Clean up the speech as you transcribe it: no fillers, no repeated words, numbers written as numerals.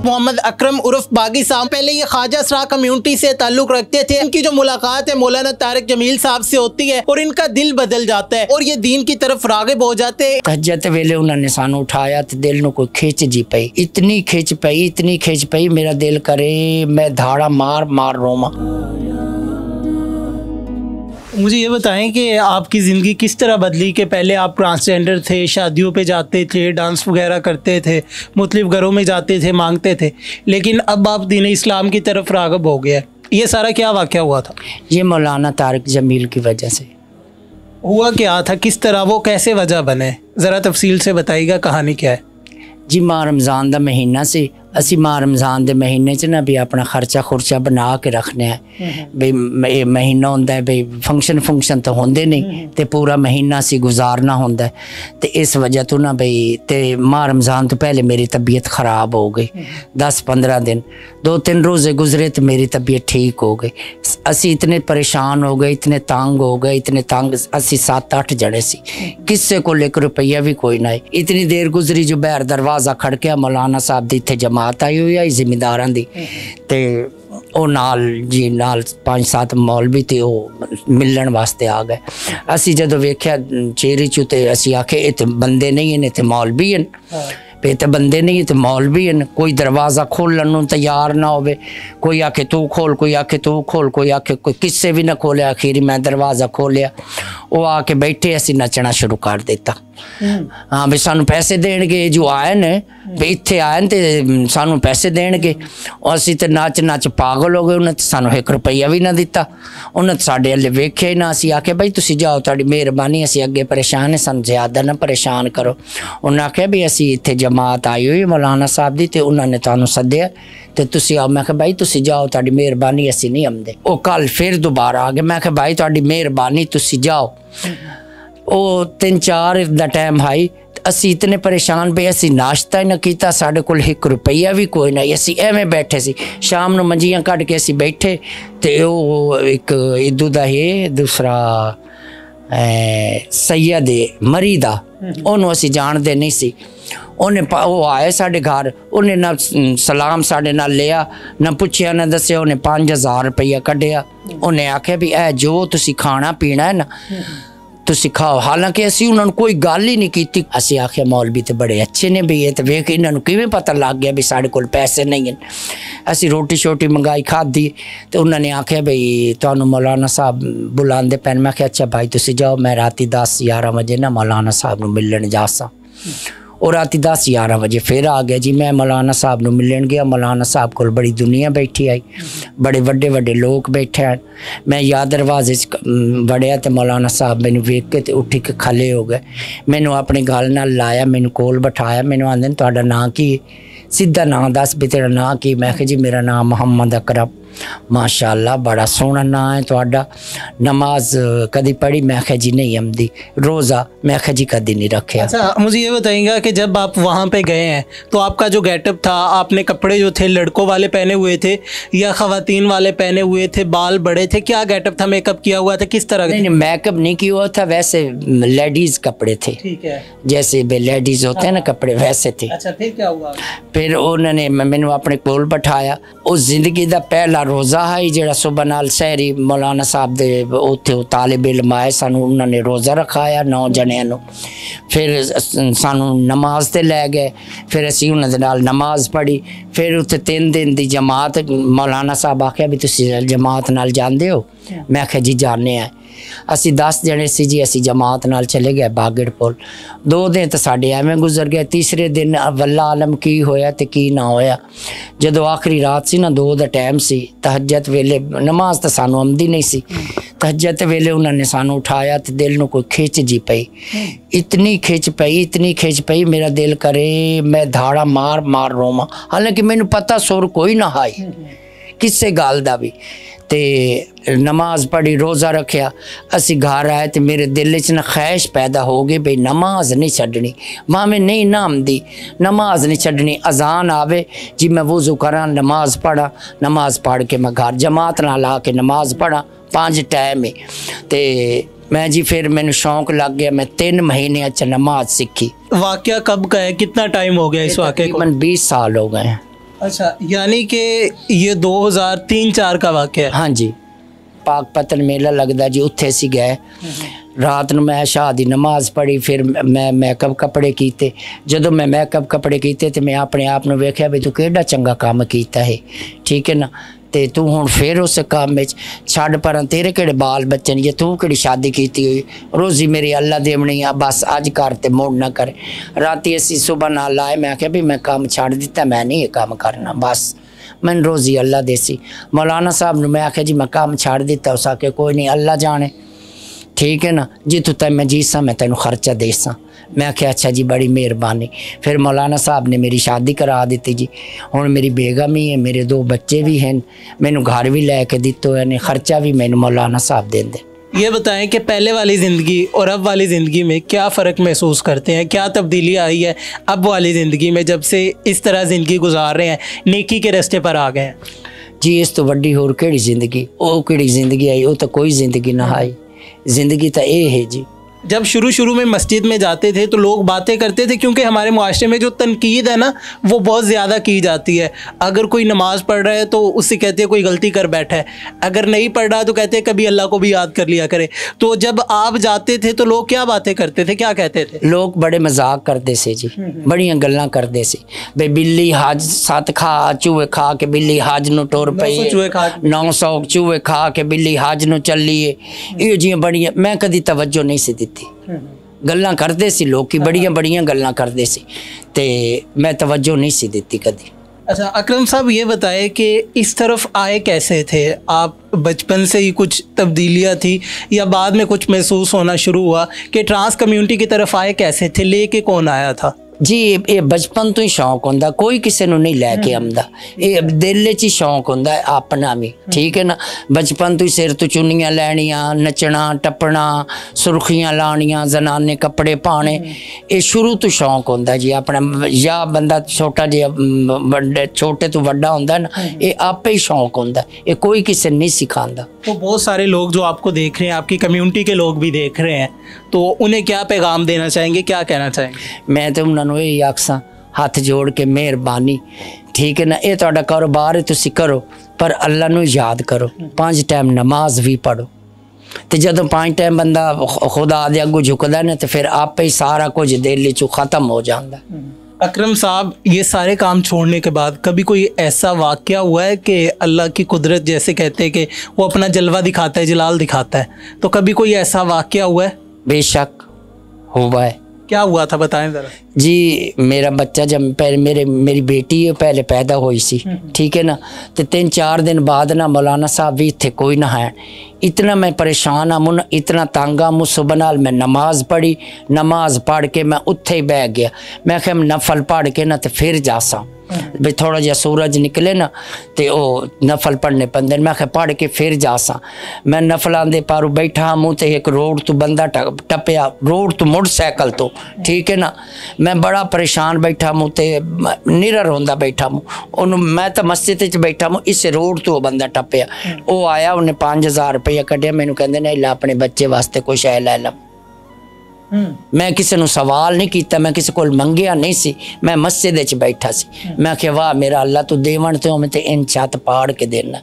मोहम्मद अकरम उर्फ बागी साहब पहले ये ख्वाजा सरा कम्युनिटी से ताल्लुक रखते थे। इनकी जो मुलाकात है मौलाना तारिक जमील साहब से होती है और इनका दिल बदल जाता है और ये दीन की तरफ रागिब हो जाते हैं। तहज्जुद वेले उन्होंने सानू उठाया तो दिल नू कोई खिंच जी पई, इतनी खिंच पई मेरा दिल करे मैं धाड़ा मार मार रोमा। मुझे ये बताएं कि आपकी ज़िंदगी किस तरह बदली कि पहले आप ट्रांसजेंडर थे, शादियों पे जाते थे, डांस वगैरह करते थे, मुख्तलिफ घरों में जाते थे, मांगते थे, लेकिन अब आप दीन इस्लाम की तरफ राग़िब हो गया। ये सारा क्या वाक़या हुआ था? ये मौलाना तारिक जमील की वजह से हुआ। क्या था, किस तरह, वो कैसे वजह बने, ज़रा तफसील से बताइएगा, कहानी क्या है? जी माह रमज़ान का महीना से असी माह रमज़ान के महीने च ना भी अपना खर्चा खुर्चा बना के रखने बई महीना होंदा है बई फंक्शन तो होंदे नहीं तो पूरा महीना असी गुजारना होंदा है। तो इस वजह तो ना बई ते माह रमज़ान तो पहले मेरी तबीयत ख़राब हो गई, 10-15 दिन 2-3 रोज़े गुजरे तो मेरी तबीयत ठीक हो गई। असी इतने परेशान हो गए, इतने तंग हो गए, इतने तंग, असी 7-8 जने सी, किसी को 1 रुपया भी कोई ना। इतनी देर गुजरी जो बाहर दरवाज़ा खड़किया मौलाना साहब दी इत्थे जमात आई हुई है जिमीदारां दी ते ਉਹ ਨਾਲ जी नाल 5-7 मौलवी थे वो मिलन वास्ते आ गए। असी जदों वेख्या चेहरे चू ते असी आखे इत्थे बंदे नहीं हैं, इत्थे मौलवी हैं, पे तो बंदे नहीं तो मौलवी हैं। कोई दरवाज़ा खोलन नूं तैयार ना होवे, कोई आखे तू खोल, कोई आखे तू खोल, कोई आखे कोई किस्से भी ना खोले। आखिर मैं दरवाज़ा खोलिया, वो आके बैठे, असी नचना शुरू कर दिता। हाँ भी सानू पैसे देणगे, जो आए ने भी इत्थे आए न ते सानू पैसे देणगे। असी तो नच नच पागल हो गए, उन्हें तो सानू 1 रुपया भी ना दिता। उन्हें साढ़े हल्ले वेख्या ही ना। असी आखे भाई तुसी जाओ, तुहाडी मेहरबानी, असी अगे परेशान है, सानू ज़्यादा ना परेशान करो। उन्हें आख्या भी असी इत्थे जमात आई हुई मौलाना साहब दी ते उन्होंने तुहानू सद्दिया ते तुसी आओ। मैं आख्या भाई तुसी जाओ, तुहाडी मेहरबानी, असी नहीं आंदे। वो कल फिर दोबारा आ गए। मैं आख्या भाई तुहाडी मेहरबानी, तुसी जाओ। वो 3-4 दा टाइम हाई, असी इतने परेशान पे, असी नाश्ता ही ना किया, साढ़े कोल 1 रुपया भी कोई ना, असी एवें बैठे सी। शाम नूं मंजियां कट के असी बैठे ते वो एक इदू दा है दूसरा सैयद मरी दा, उन्होंने असी जानते नहीं सी। उन्हें वो आए साढ़े घर, उन्हें ना सलाम साढ़े नाल लिया, ना पूछया ना दसिया, उन्हें 5000 रुपया कढ़िया। उन्हें आख्या भी ए जो तुसी खाना पीना है ना तुसी खाओ। हालांकि असी उन्होंने कोई गल ही नहीं की। असी आख्या मौलवी तो बड़े अच्छे ने भी, ये तो वेख इन्होंने किवें पता लग गया भी साढ़े कोल पैसे नहीं हैं। असी रोटी शोटी मंगाई खाधी तो उन्होंने आख्या भाई तुहानू मौलाना साहब बुलांदे पैन। मैं आख्या अच्छा भाई तुसी जाओ, मैं राती 10-11 बजे ना मौलाना साहब नू मिलन जासा। और राती 10-11 बजे फिर आ गया जी। मैं मौलाना साहब नू मिलन गया। मौलाना साहब को बड़ी दुनिया बैठी आई, बड़े वड्डे वड्डे लोग बैठे हैं। मैं या दरवाजे वड़िया तो मौलाना साहब मैनू वेख के तो उठ के खले हो गए। मैनू अपने गल नाल लाया, मैनू कोल बिठाया, मैनू आंदे तुहाडा नाम की, सीधा नाम दस भी तेरा नाम की। मैं कहा जी मेरा नाम मोहम्मद अकरम। माशाअल्लाह बड़ा सोहना नाम है तुहाडा। नमाज कदी पढ़ी? मैं कहा जी नहीं आमदी। रोज़ा? मैं कहा जी कदी नहीं रखा। अच्छा मुझे ये बताइएगा कि जब आप वहाँ पे गए हैं तो आपका जो गेटअप था, आपने कपड़े जो थे लड़कों वाले पहने हुए थे या ख़वातीन वाले पहने हुए थे, बाल बड़े थे, क्या गेटअप था, मेकअप किया हुआ था, किस तरह? नहीं मेकअप नहीं किया हुआ था, वैसे लेडीज़ कपड़े थे। ठीक है, जैसे लेडीज़ होते हैं ना कपड़े वैसे थे। अच्छा फिर क्या हुआ? फिर उन्होंने मैनू अपने कोल बिठाया। उस जिंदगी का पहला रोज़ा है जो सुबह नाल सहरी मौलाना साहब दे उत्थे तालिब इल्म आए, सानू उन्होंने रोज़ा रखाया 9 जणियां नू। फिर सानू नमाज ते लै गए, फिर असी उन्होंने नाल नमाज पढ़ी। फिर उत्थे 3 दिन की जमात। मौलाना साहब आख्या भी तुसी जमात नाल जांदे हो? मैं आख्या जी जाने हैं। असी 10 जने सी जी, असी जमात नाल चले गए बागड़ पुल। 2 दिन तो साढ़े एवें गुजर गए। तीसरे दिन वल्ला आलम की होया ते की ना होया। जदों आखिरी रात सी ना 2 दा टाइम सी, तहज्जुद वेले नमाज तो सानू आमदी नहीं सी। तहज्जुद वेले उन्होंने सानू उठाया तो दिल नू कोई खिंच जी पई, इतनी खिंच पई मेरा दिल करे मैं धाड़ा मार मार रोमा। हालांकि मैनू पता सुर कोई ना हाई किसे गल दा भी। ते नमाज पढ़ी, रोज़ा रखिया। असी घर आए तो मेरे दिल च ना ख्वाहिश पैदा हो गई भाई नमाज नहीं छड्डनी। मामे नहीं ना आमदी, नमाज नहीं छड्डनी। अजान आवे जी मैं वुज़ू करा, नमाज पढ़ा, नमाज पढ़ के मैं घर जमात नाल आके नमाज पढ़ा 5 टाइम ही। ते मैं जी फिर मैंने शौक लग गया। मैं 3 महीने अच्छा नमाज सीखी। वाक़या कब का है, कितना टाइम हो गया इस वाक़े को? 20 साल हो गए हैं। अच्छा, यानी कि ये 2003-4 का वाक़या है। हाँ जी, पाक पतन मेला लगता जी, उत्थे सी गए। रात ਨੂੰ मैं शाह दी नमाज पढ़ी, फिर मैं मेकअप कपड़े कीते। जदों मैं मेकअप कपड़े कीते तो मैं अपने आप ਨੂੰ ਵੇਖਿਆ भी तू केड़ा चंगा काम कीता है, ठीक है ना, ते तू हुण फिर उस काम में छड़ पर तेरे केड़े बाल बच्चे ने, तू केड़ी शादी कीती हुई, रोज़ी मेरी अल्लाह देवनी आ, बस अज कर ते मुड़ ना कर। राती असी सुबह नाल आए, मैं आख्या भी मैं काम छड़ दिता, मैं नहीं ये काम करना, बस मैंने रोज़ी अल्लाह देसी। मौलाना साहब ने मैं आख्या जी मैं काम छड़ दिता, उस आखे कोई नहीं अल्लाह जाने, ठीक है ना, जितों तक मैं जीसा मैं तेन खर्चा देसा। मैं आख्या अच्छा जी बड़ी मेहरबानी। फिर मौलाना साहब ने मेरी शादी करा दी जी। हुण मेरी बेगम ही है, मेरे 2 बच्चे भी हैं, मैनू घर भी लैके दिते ने, खर्चा भी मैनू मौलाना साहब देंदे। ये बताएं कि पहले वाली ज़िंदगी और अब वाली ज़िंदगी में क्या फ़र्क महसूस करते हैं, क्या तब्दीली आई है अब वाली ज़िंदगी में, जब से इस तरह ज़िंदगी गुजार रहे हैं, नेकी के रास्ते पर आ गए हैं? जी इस तो वड्डी होर केड़ी ज़िंदगी, वो केड़ी ज़िंदगी आई, वो तो कोई ज़िंदगी ना आई। ज़िंदगी तो ये है जी। जब शुरू में मस्जिद में जाते थे तो लोग बातें करते थे, क्योंकि हमारे मुआशरे में जो तनकीद है ना वो बहुत ज़्यादा की जाती है। अगर कोई नमाज़ पढ़ रहा है तो उससे कहते हैं कोई गलती कर बैठा है, अगर नहीं पढ़ रहा तो कहते हैं कभी अल्लाह को भी याद कर लिया करे। तो जब आप जाते थे तो लोग क्या बातें करते थे, क्या कहते थे? लोग बड़े मजाक करते से जी, बड़ियां गल्लां करते से, बे बिल्ली हज 7 खा चूहे खा के बिल्ली हज नूं टुर पई, 900 चूहे खा के बिल्ली हज नूं चलीए। ये जी बड़ियां, मैं कदी तवज्जो नहीं सी दी, गल्लां करते सी लोग की, बड़ियां गल्लां करते सी, ते मैं तवज्जो नहीं सी दी कदी। अच्छा अकरम साहब, ये बताएं कि इस तरफ आए कैसे थे आप? बचपन से ही कुछ तब्दीलियाँ थी या बाद में कुछ महसूस होना शुरू हुआ कि ट्रांस कम्यूनिटी की तरफ आए कैसे थे, लेके कौन आया था? जी ये बचपन तो ही शौक होंदा, कोई किसी को नहीं लैके आंदा, ये दिल च ही शौक होंदा है अपना भी, ठीक है ना। बचपन तो ही सिर तो चुन्नियां लैनियां, नचना टप्पना, सुर्खियां लानियां, जनाने कपड़े पाने, ये शुरू तो शौक होंदा जी अपना। या बंदा छोटा जिहा बड़े छोटे तो बड़ा होंदा ना, ये आपे ही शौक होंदा, ये कोई किसी नहीं सिखांदा। तो बहुत सारे लोग जो आपको देख रहे हैं, आपकी कम्यूनिटी के लोग भी देख रहे हैं, तो उन्हें क्या पैगाम देना चाहेंगे, क्या कहना चाहेंगे? मैं तो उन्होंने यही आखसा, हाथ जोड़ के मेहरबानी, ठीक है ना, ये तुहाडा कारोबार है तुसी करो, पर अल्लाह नूं याद करो, 5 टाइम नमाज भी पढ़ो। तो जदों 5 टाइम बंदा खुदा दे अगों झुकदा ना, तो फिर आपे ही सारा कुछ दिल चों खत्म हो जाता। अकरम साहब, ये सारे काम छोड़ने के बाद कभी कोई ऐसा वाक़या हुआ है कि अल्लाह की कुदरत, जैसे कहते हैं कि वो अपना जलवा दिखाता है, जलाल दिखाता है, तो कभी कोई ऐसा वाक़या हुआ है? बेशक हुआ है। क्या हुआ था, बताएं ज़रा। जी मेरा बच्चा जब पहले मेरी बेटी है पहले पैदा हुई सी, ठीक है ना, तो 3-4 दिन बाद ना मौलाना साहब भी इत्थे कोई ना है, इतना मैं परेशान आ, मुन इतना तंग आ, मुझ सुबह नाल मैं नमाज पढ़ी, नमाज पढ़ के मैं उत्थे ही बह गया। मैं आख्या नफल पढ़ के ना तो फिर जासा, भी थोड़ा जहा सूरज निकले ना तो वो नफल पढ़ने पैंदे, मैं आख्या पढ़ के फिर जासा। मैं नफलों दे पारू बैठा, मुँह ते एक रोड तो बंदा टपया, रोड तो मोटरसाइकिल तो, ठीक है ना, मैं बड़ा परेशान बैठा, मुँह ते निरर होंदा बैठा मुँह, मैं तो मस्जिद च बैठा मुँह, इस रोड तो बंदा टपया, वो आया, उन्हें 5000 रुपया कढ़िया, मैनू कहंदे नहीं ला अपने बच्चे वास्ते कुछ शै लै ला। मैं किसी को सवाल नहीं किया, मैं किसी को मंगिया नहीं सी, मैं मस्जिद च बैठा सी। मैं आख्या वाह मेरा अल्लाह तू देवन तो मैं इन छत पाड़ के देना।